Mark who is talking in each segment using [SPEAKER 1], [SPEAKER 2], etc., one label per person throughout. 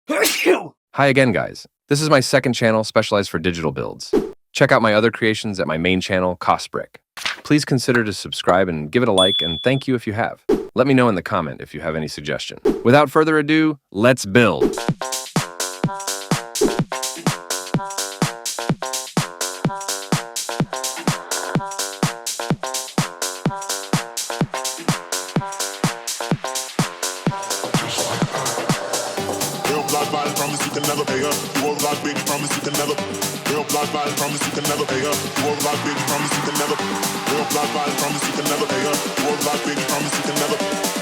[SPEAKER 1] Hi again, guys. This is my second channel specialized for digital builds. Check out my other creations at my main channel, Kosbrick. Please consider to subscribe and give it a like, and thank you if you have. Let me know in the comment if you have any suggestion. Without further ado, let's build.
[SPEAKER 2] Promise you can never pay up. You won't like big, promise you can never. Real block vibes, promise you can never pay up. You won't like big, promise you can never. Real block vibes, promise you can never pay up. You won't like big, promise you can never.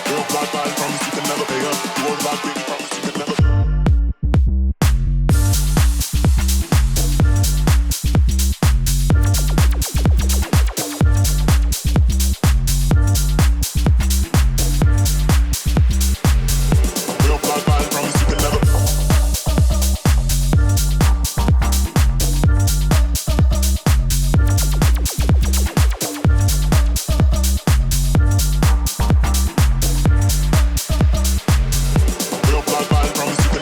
[SPEAKER 2] Real block vibes, promise you can never pay up. You won't like big, promise you can never. Promise you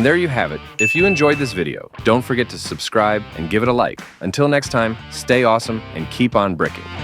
[SPEAKER 1] And there you have it. If you enjoyed this video, don't forget to subscribe and give it a like. Until next time, stay awesome and keep on bricking.